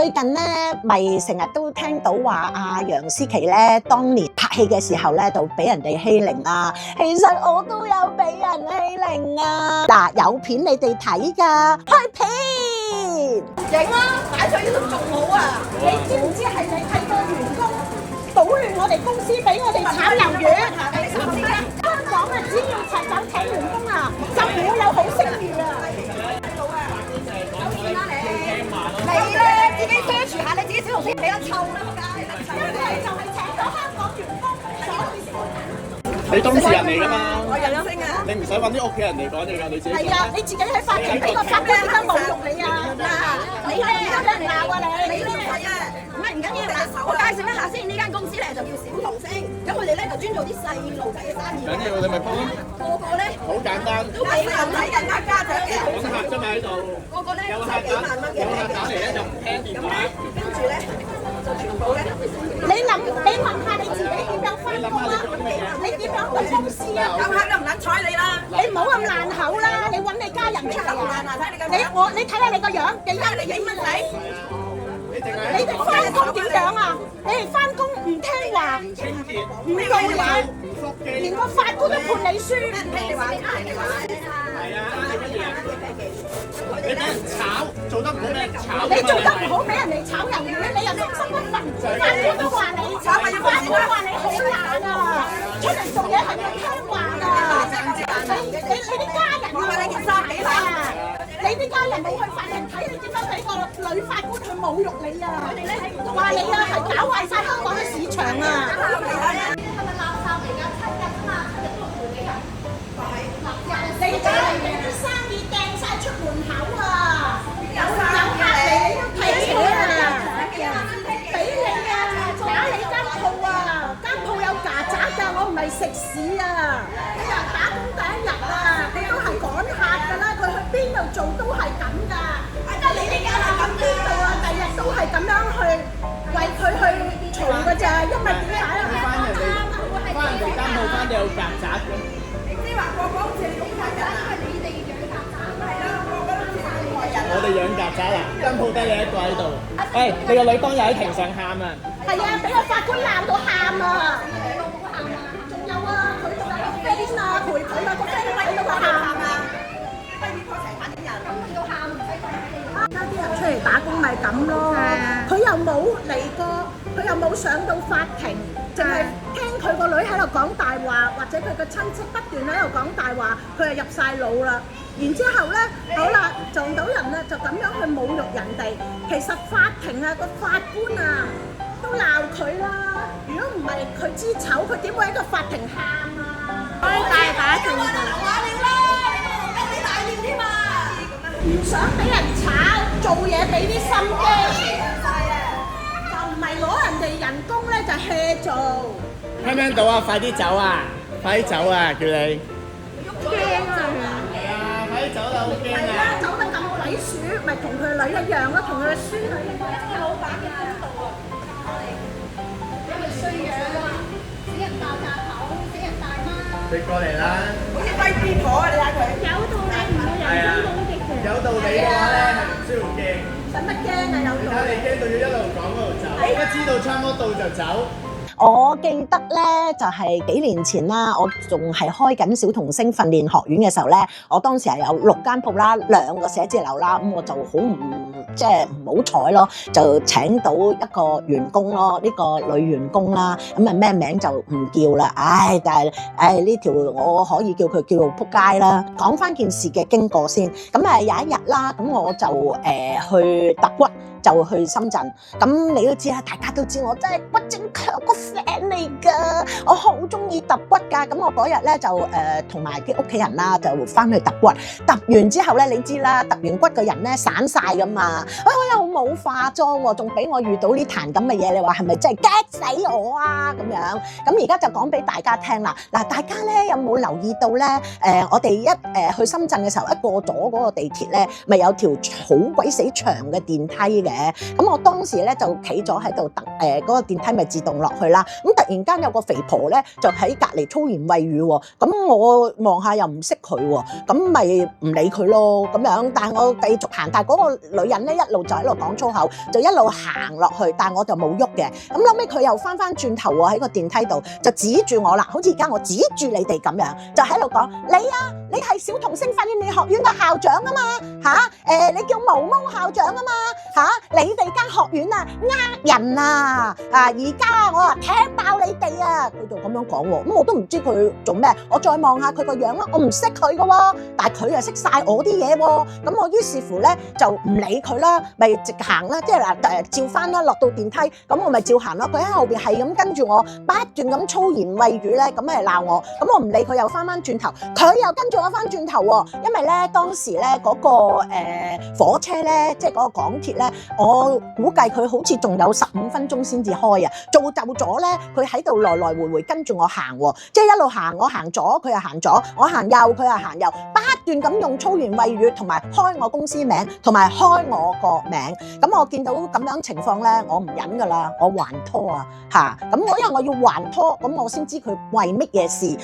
最近咧，咪成日都聽到話阿楊思琦咧，當年拍戲嘅時候咧，就俾人哋欺凌啊。其實我都有俾人欺凌啊。嗱，有片你哋睇㗎，開片影啦，擺在呢度仲好啊！你知唔知係你睇個員工搗亂我哋公司，俾我哋炒魷魚？香港啊，只要齊走請員工啊，就唔會有好聲譽啊！你咧自己 search 下，你自己小紅書俾得臭啦，因為就係請咗香港員工，所以先會你當事人嚟㗎嘛？我有聲啊！你唔使揾啲屋企人嚟講嘢㗎，你自己。係啊，你自己喺法庭俾個法官點解侮辱你啊？你咧而家俾人鬧啊你！你咧係啊，唔緊要啦。我介紹一下先，呢間公司咧就叫小童星，咁佢哋咧就專做啲細路仔嘅生意。緊要你咪幫。個個咧好簡單。都係細路仔嘅家長嘅。講客啫嘛喺度。個個咧有客幾萬蚊嘅。有客打嚟咧就唔聽電話。跟住咧就全部咧，你問下你自己點樣翻工啊？你點樣去公司啊？有客都唔撚睬你啦！你唔好咁爛口啦！你揾你家人出嚟啊！你睇下你個樣，你而家你影乜你？你哋翻工點樣啊？你哋翻工唔聽話，唔做嘢，連個法官都判你輸。係啊！你俾人炒，做得唔好俾人炒。你做得唔好俾人哋炒魷魚，你又心心不忿，法官都話你，法官話你好懶啊！出嚟做嘢係要聽話啊！你啲家人要你件衫俾啊！你啲家人冇去法庭睇，你點樣俾個女法官去侮辱你啊？佢哋咧話你啊係搞壞晒香港嘅市場啊！係咪垃圾嚟㗎？七日啊嘛，七日都唔賠俾人。你哋嚟啲生意掟晒出門口啊！有客嚟你都睇錢啊！俾你啊！打你間鋪啊！間鋪有曱甴㗎，我唔係食屎啊！你人打工第一日啊，佢都係趕客㗎啦，佢去邊度做都係咁㗎。得你呢間係咁邊度啊？第日都係咁樣去為佢去嘈㗎咋，因為點解啊？翻人哋間鋪翻到有曱甴咁。即係話個個好似你咁睇人啊！因為你哋養曱甴，係啦，個個都好似你外人。我哋養曱甴啊，間鋪得你一個喺度。喂，你個女當日喺庭上喊啊！係啊，俾個法官鬧到喊啊！仲有啊，佢仲有個 friend 啊，陪佢啊，個 friend 都睇到佢喊啊！不如破成反人，到喊唔使講氣。而家啲人出嚟打工咪咁咯，佢又冇嚟過，佢又冇上到法庭，淨係聽佢個女喺度講大話，或者佢個親戚不斷喺度講大話，佢就入晒腦啦。然之後咧，好啦，撞到人啦，就咁樣去侮辱人哋。其實法庭啊，個法官啊，都鬧佢啦。如果唔係佢知醜，佢點會喺個法庭喊啊？開大把庭話你啦，你大料添嘛？唔想俾人炒，做嘢俾啲心機，就唔係攞人哋人工咧，就 hea 做。聽唔聽到啊？快啲走啊！快啲走啊！叫你。驚啊！快啲走啦！好驚係啊，走得咁鬼鼠，咪同佢女一樣咯，同佢嘅孫女一樣。老闆嘅公道啊！因為衰樣啊，死人爆炸頭，死人大媽。你過嚟啦！好似低 B 婆啊！你睇佢。有道理唔會人身攻擊嘅。有道理嘅話咧，係唔需要驚。使乜驚啊？有道理。你驚到要一路講一路走，一知道差唔多到就走。我記得咧，就係幾年前啦，我仲係開緊小童星訓練學院嘅時候咧，我當時係有6間鋪啦，2個寫字樓啦，咁我就好唔好彩咯，就請到一個員工咯，呢個女員工啦，咁啊咩名就唔叫啦，但係呢條我可以叫佢叫做仆街啦。講翻件事嘅經過先，咁有一日啦，咁我就去揼骨。就去深圳，咁你都知啦，大家都知我真係骨精強個 fan 嚟㗎，我好中意揼骨㗎。咁我嗰日咧就同埋啲屋企人啦，就翻去揼骨。揼完之後咧，你知啦，揼完骨嘅人咧散晒㗎嘛。我又冇化妝喎，仲俾我遇到呢壇咁嘅嘢，你話係咪真係激死我啊？咁樣，咁而家就講俾大家聽啦。嗱，大家咧有冇留意到咧？我哋一去深圳嘅時候，一過咗嗰個地鐵咧，咪有條好鬼死長嘅電梯嘅。嘅。咁我當時咧就企咗喺度等，嗰個電梯咪自動落去啦。咁突然間有個肥婆咧就喺隔離粗言穢語喎。咁我望下又唔識佢喎，咁咪唔理佢咯咁樣。但係我繼續行，但係嗰個女人咧一路就喺度講粗口，就一路行落去，但係我就冇喐嘅。咁後尾佢又翻轉頭喎喺個電梯度就指住我啦，好似而家我指住你哋咁樣，就喺度講你係小童星訓練學院嘅校長啊嘛你叫毛毛校長啊嘛你哋間學院啊呃人啊而家我話踢爆你哋啊，佢就咁樣講喎。咁我都唔知佢做咩，我再望下佢個樣啦，我唔識佢噶喎，但係佢又識晒我啲嘢喎。咁我於是乎咧就唔理佢啦，咪直行啦，即係嗱照翻啦，落到電梯咁我咪照行咯。佢喺後邊係咁跟住我不斷咁粗言穢語咧，咁咪鬧我。咁我唔理佢，又翻轉頭，佢又跟住我翻轉頭喎。因為咧當時咧嗰個火車咧，即係嗰個港鐵咧，我估計佢好似仲有15分鐘先至開啊，造就咗咧佢喺度來來回回跟住我行喎，即係一路行，我行左佢又行左，我行右佢又行右，不斷咁用粗言穢語同埋開我公司名同埋開我個名。咁我見到咁樣情況咧，我唔忍噶啦，我還拖啊嚇。咁我因為我要還拖，咁我先知佢為乜嘢事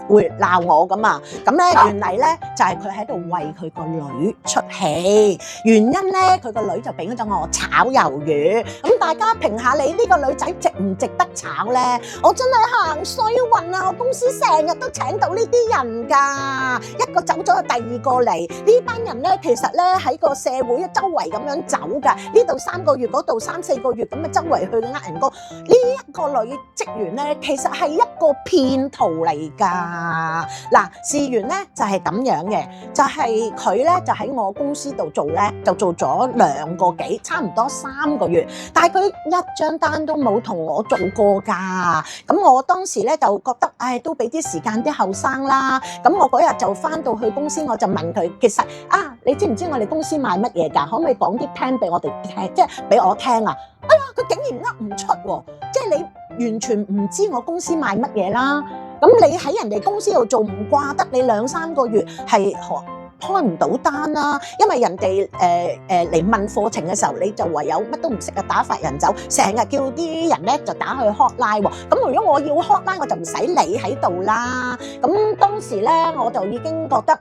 會鬧我咁啊。咁咧原嚟咧就係佢喺度為佢個女出氣，原因咧佢個女就俾咗我炒魷魚。咁大家評下你呢個女仔值唔值得炒咧？我真係行衰運啊！我公司成日都請到呢啲人㗎，一個走咗第二個嚟。呢班人咧其實咧喺個社會周圍咁樣走㗎，呢度3個月，嗰度3、4個月咁啊周圍去呃人工。呢一個女職員咧其實係一個騙徒嚟㗎。嗱，事緣咧就係咁樣嘅，就係佢咧就喺我公司度做咧，就做咗2個幾，差唔多3個月，但係佢一張單都冇同我做過㗎。咁我當時咧就覺得，都俾啲時間啲後生啦。咁我嗰日就翻到去公司，我就問佢，其實你知唔知我哋公司賣乜嘢㗎？可唔可以講啲 plan 俾我哋聽，即係俾我聽啊？佢竟然噏唔出喎，即係你完全唔知我公司賣乜嘢啦。咁你喺人哋公司度做唔掛得，你2、3個月係開唔到單啦，因為人哋嚟問課程嘅時候，你就唯有乜都唔識啊，打發人走，成日叫啲人咧就打去 hotline 喎。咁如果我要 hotline，我就唔使你喺度啦。咁當時咧我就已經覺得，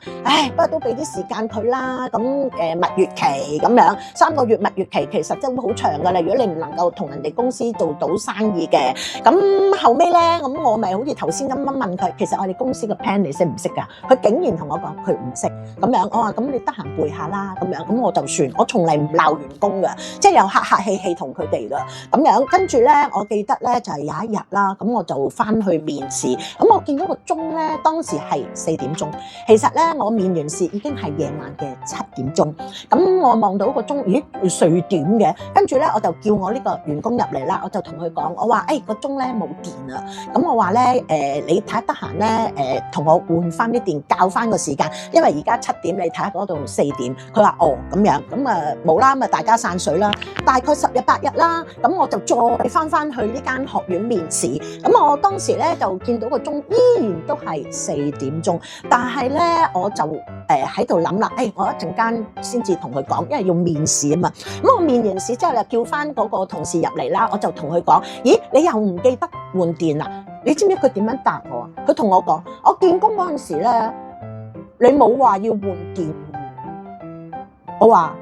不過都俾啲時間佢啦。咁蜜月期咁樣3個月蜜月期，其實真係好長㗎啦。如果你唔能夠同人哋公司做到生意嘅，咁後尾咧，咁我咪好似頭先咁樣問佢，其實我哋公司嘅 plan 你識唔識㗎？佢竟然同我講佢唔識。咁樣我話咁你得閒背下啦，咁樣咁我就算，我從嚟唔鬧員工嘅，即係又客客氣氣同佢哋嘅咁樣。跟住咧，我記得咧就係有一日啦，咁我就翻去面試，咁我見到個鐘咧，當時係4點鐘，其實咧我面完試已經係夜晚嘅7點鐘，咁我望到個鐘，咦4點嘅，跟住咧我就叫我呢個員工入嚟啦，我就同佢講，我話個鐘咧冇電啊，咁我話咧你睇下得閒咧同我換翻啲電，校翻個時間，因為而家7點，你睇下嗰度4點，佢話咁樣，咁冇啦，咁大家散水啦。大概10日8日啦，咁我就再翻去呢間學院面試。咁我當時咧就見到個鐘依然都係4點鐘，但係咧我就喺度諗啦，我一陣間先至同佢講，因為要面試啊嘛。咁我面完試之後就叫翻嗰個同事入嚟啦，我就同佢講：咦，你又唔記得換電啊？你知唔知佢點樣答我啊？佢同我講：我見工嗰陣時咧，你冇話要換電。我話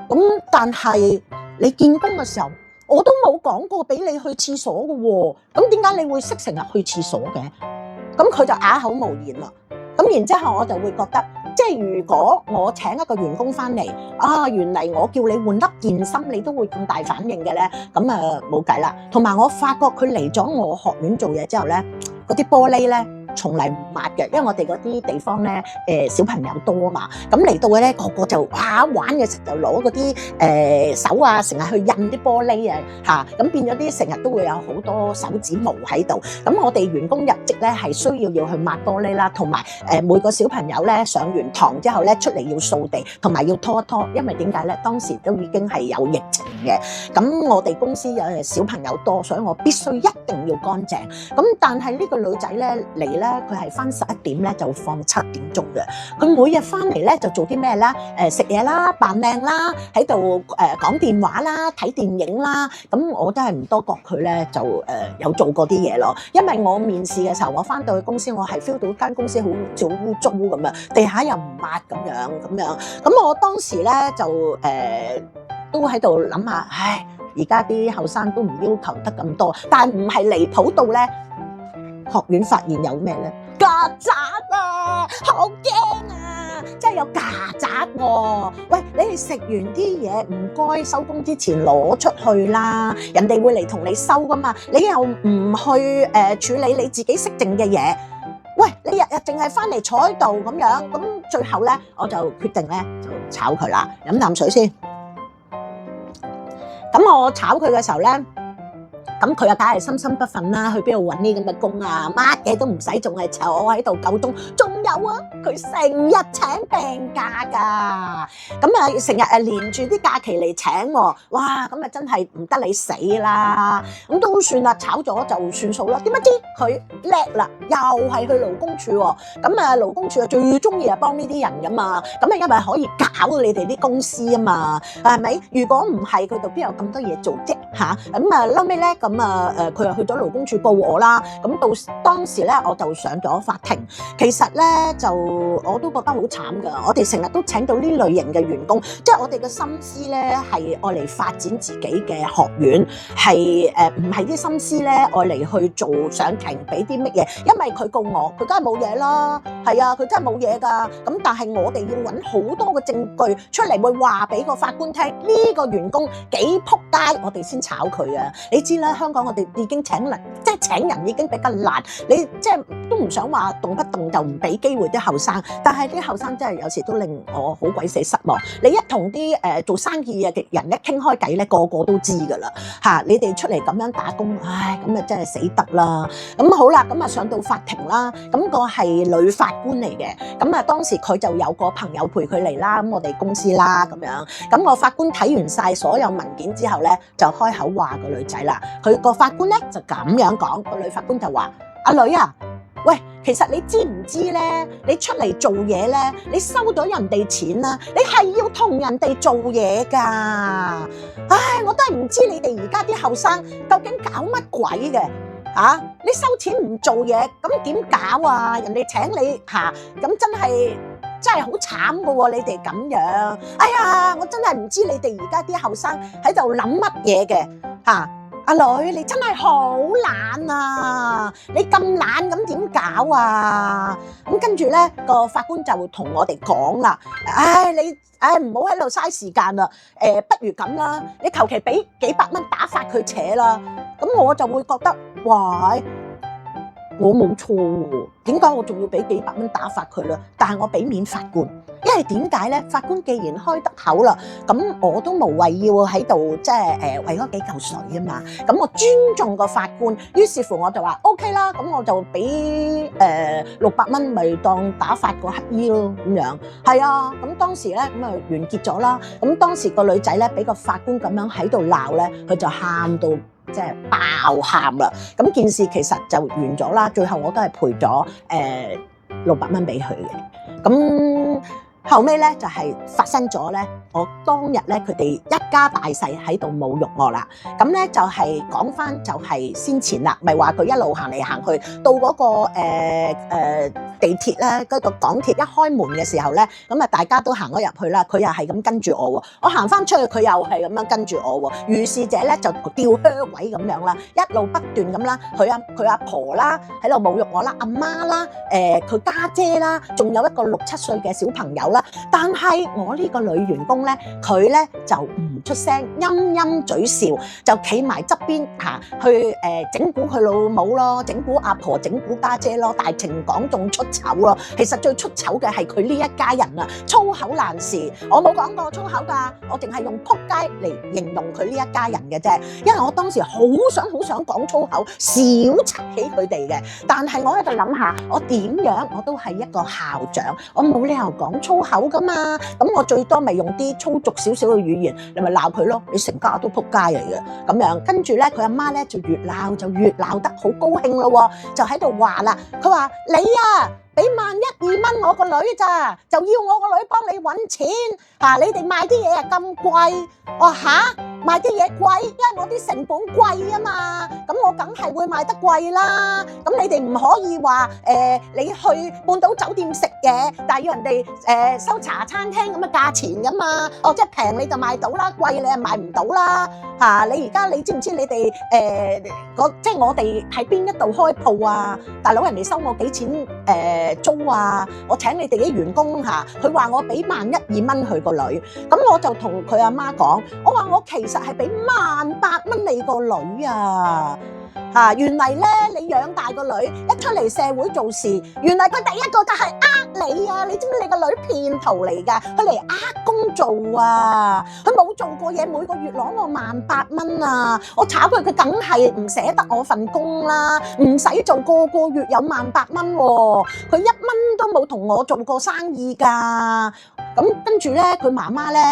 咁但係你見工嘅時候，我都冇講過俾你去廁所嘅喎，咁點解你會識成日去廁所嘅？咁佢就啞口無言啦。咁然之後我就會覺得，即係如果我請一個員工翻嚟，原嚟我叫你換粒電芯，你都會咁大反應嘅咧，咁冇計啦。同埋我發覺佢嚟咗我學院做嘢之後咧，嗰啲玻璃咧，從嚟唔抹嘅，因為我哋嗰啲地方咧，小朋友多啊嘛，咁嚟到嘅咧個個就玩嘅時候就攞嗰啲手啊，成日去印啲玻璃啊，咁變咗啲成日都會有好多手指毛喺度。咁我哋員工入職咧係需要去抹玻璃啦，同埋每個小朋友咧上完堂之後咧出嚟要掃地，同埋要拖一拖，因為點解咧？當時都已經係有疫情。嘅。咁我哋公司有小朋友多，所以我必須一定要乾淨。咁但係呢個女仔咧嚟咧，佢係翻11點咧就放7點鐘嘅。佢每日翻嚟咧就做啲咩咧？食嘢啦，扮靚啦，喺度講電話啦，睇電影啦。咁我都係唔多覺佢咧就有做過啲嘢咯。因為我面試嘅時候，我翻到去公司，我係 feel 到間公司好似好污糟咁樣，地下又唔抹咁樣。咁我當時咧就都喺度諗下，唉，而家啲後生都唔要求得咁多，但唔係離譜到咧，學院發現有咩咧？曱甴啊，好驚啊！真係有曱甴喎！喂，你哋食完啲嘢唔該收工之前攞出去啦，人哋會嚟同你收噶嘛，你又唔去處理你自己識剩嘅嘢。喂，你日日淨係翻嚟坐喺度咁樣，咁最後咧我就決定咧就炒佢啦，飲啖水先。咁我炒佢嘅時候咧，咁佢又梗係心心不忿啦，去邊度揾呢咁嘅工啊？乜嘢都唔使，仲係坐喺度夠鐘。仲有啊，佢成日請病假㗎，咁啊成日連住啲假期嚟請喎，哇！咁啊真係唔得你死啦！咁都算啦，炒咗就算數啦。點不知佢叻啦，又係去勞工處喎。咁啊勞工處啊最中意係幫呢啲人㗎嘛，咁啊因為可以搞你哋啲公司啊嘛，係咪？如果唔係佢度邊有咁多嘢做啫嚇？咁啊後尾咧咁啊佢又去咗勞工處告我啦。咁到當時咧我就上咗法庭。其實咧就我都覺得好慘㗎。我哋成日都請到呢類型嘅員工，即係我哋嘅心思咧係愛嚟發展自己嘅學院，係唔係啲心思咧愛嚟去做上庭俾啲乜嘢？因為佢告我，佢梗係冇嘢啦，係啊，佢真係冇嘢㗎。咁但係我哋要揾好多嘅證據出嚟，會話俾個法官聽呢個員工幾撲街，我哋先炒佢啊！你知啦，香港我哋已經請人，即係請人已經比較難，你即係都唔想話動不動就唔俾機會啲後生，但係啲後生真係有時都令我好鬼死失望。你一同啲做生意嘅人一傾開偈咧，個個都知㗎啦嚇！你哋出嚟咁樣打工，唉，咁啊真係死得啦！咁好啦，咁啊上到法庭啦，咁個係女法官嚟嘅，咁啊當時佢就有個朋友陪佢嚟啦，咁我哋公司啦咁樣，咁個法官睇完晒所有文件之後咧，就開口話個女仔啦，佢個法官咧就咁樣講，個女法官就話：阿女啊！喂，其實你知唔知咧？你出嚟做嘢咧，你收咗人哋錢啦，你係要同人哋做嘢㗎。唉，我都係唔知你哋而家啲後生究竟搞乜鬼嘅嚇？你收錢唔做嘢，咁點搞啊？人哋請你嚇，咁真係好慘㗎喎！你哋咁樣，哎呀，我真係唔知你哋而家啲後生喺度諗乜嘢嘅嚇。阿女，你真係好懶啊！你咁懶咁點搞啊？咁跟住咧，個法官就會同我哋講啦。你唔好喺度嘥時間啦。不如咁啦，你求其俾幾百蚊打發佢扯啦。咁我就會覺得，哇！我冇錯喎，點解我仲要俾幾百蚊打發佢啦？但係我俾面法官，因為點解咧？法官既然開得口啦，咁我都無謂要喺度即係為咗幾嚿水啊嘛。咁我尊重個法官，於是乎我就話 OK 啦，咁我就俾600蚊，咪當打發個乞衣咯咁樣。係啊，咁當時咧咁啊完結咗啦。咁當時個女仔咧俾個法官咁樣喺度鬧咧，佢就喊到即係爆喊啦！咁件事其實就完咗啦，最後我都係賠咗600蚊俾佢嘅。咁後尾咧就係發生咗咧，我當日咧佢哋一家大細喺度侮辱我啦。咁咧就係講翻就係先前啦，咪話佢一路行嚟行去到嗰個地鐵咧，嗰個港鐵一開門嘅時候咧，咁啊大家都行咗入去啦，佢又係咁跟住我喎，我行翻出去佢又係咁樣跟住我喎，如是者咧就吊靴位咁樣啦，一路不斷咁啦，佢阿婆啦喺度侮辱我啦，阿媽啦，佢家姐啦，仲有一個6、7歲嘅小朋友啦，但係我呢個女員工咧，佢咧就唔出聲，陰陰嘴笑，就企埋側邊去整蠱佢老母咯，整蠱阿婆，整蠱家姐咯，大庭廣眾出醜咯。其實最出醜嘅係佢呢一家人啊，粗口爛事。我冇講過粗口㗎，我淨係用仆街嚟形容佢呢一家人嘅啫。因為我當時好想講粗口，小插起佢哋嘅。但係我喺度諗下，我點樣我都係一個校長，我冇理由講粗口㗎嘛。咁我最多咪用啲粗俗少少嘅語言，你咪鬧佢咯。你成家都仆街嚟嘅咁樣。跟住咧，佢阿媽咧就越鬧得好高興咯，就喺度話啦，佢話你啊，俾1,200,000我個女咋，就要我個女幫你揾錢你哋賣啲嘢啊咁貴，我話吓，賣啲嘢貴，因為我啲成本貴啊嘛，咁我梗係會賣得貴啦。咁你哋唔可以話你去半島酒店食嘢，但係要人哋收茶餐廳咁嘅價錢噶嘛。即係平你就賣到啦，貴你係賣唔到啦。你而家你知唔知你哋即係我哋喺邊一度開鋪啊？大佬人哋收我幾錢租啊？我請你哋啲員工佢話我俾1,200,000佢個女，咁我就同佢阿媽講，我話我其實係俾1,800,000你個女啊！原嚟咧你養大個女一出嚟社會做事，原嚟佢第一個就係你啊！你知唔知你個女騙徒嚟㗎？佢嚟工做啊！佢冇做過嘢，每個月攞我1,800,000啊！我炒佢梗係唔捨得我份工啦，唔使做個月有1,800,000喎，佢1蚊都冇同我做過生意㗎。咁跟住咧，佢媽媽咧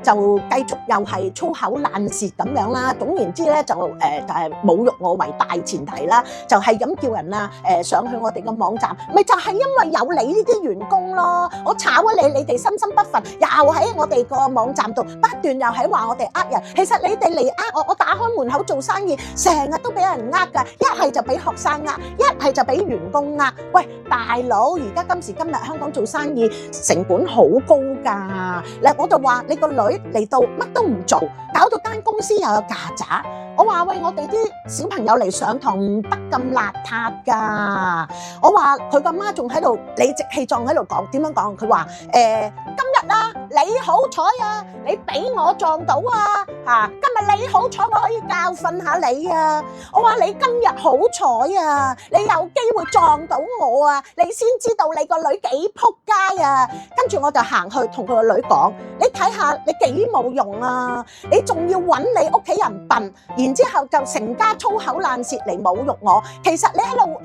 就繼續又係粗口爛舌咁樣啦。總言之咧就係侮辱我為大前提啦，就係咁叫人上去我哋個網站，咪就係因為有你呢啲員工咯。我炒咗你哋心不忿，又喺我哋個網站度不斷又喺話我哋人。其實你哋嚟我打開門口做生意，成日都俾人㗎，一係就俾學生一係就俾員工喂，大佬，而家今時今日香港做生意成本好高㗎。我就話你個女嚟到乜都唔做，搞到間公司又有曱甴。我話喂，我哋啲小朋友嚟上堂唔得咁邋遢㗎。我話佢個媽仲喺度理直氣壯喺度講，點樣講？佢話今日你好彩啊，你俾我撞到今日你好彩，我可以教訓下你啊。我話你今日好彩啊，你有機會撞到我啊，你先知道你個女幾仆街啊。跟住我就行去同佢個女講，你睇下你幾冇用啊，你仲要揾你屋企人笨，然之後就成家粗口爛舌嚟侮辱我。其實你喺度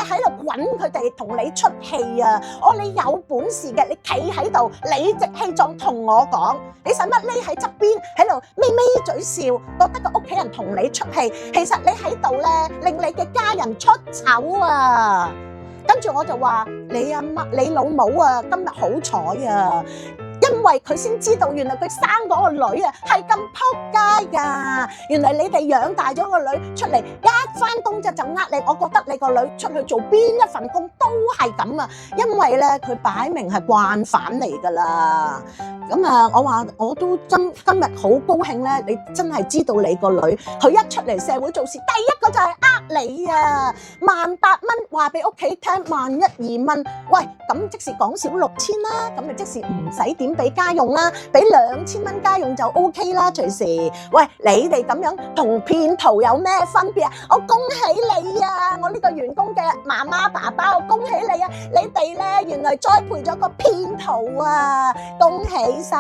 喺度滾佢哋，同你出氣啊！你有本事嘅，你企喺度理直氣壯同我講，你使乜匿喺側邊喺度咪嘴笑，覺得個屋企人同你出氣？其實你喺度咧，令你嘅家人出醜啊！跟住我就話你阿媽、你老母啊，今日好彩啊！因為佢先知道，原來佢生嗰個女啊係咁仆街㗎。原來你哋養大咗個女出嚟，一返工就呃你。我覺得你個女出去做邊一份工都係咁啊，因為咧佢擺明係慣犯嚟㗎啦。我話我都今日好高興咧，你真係知道你個女，佢一出嚟社會做事，第一個就係你啊！1,800,000話俾屋企聽，1,200,000，喂，咁即時講少6,000啦，咁咪即時唔使點俾家用啦，俾2,000蚊家用就 OK 啦，隨時。喂，你哋咁樣同騙徒有咩分別啊？我恭喜你啊！我呢個員工嘅媽媽爸爸，我恭喜你啊！你哋咧原來栽培咗個騙徒啊！恭喜晒！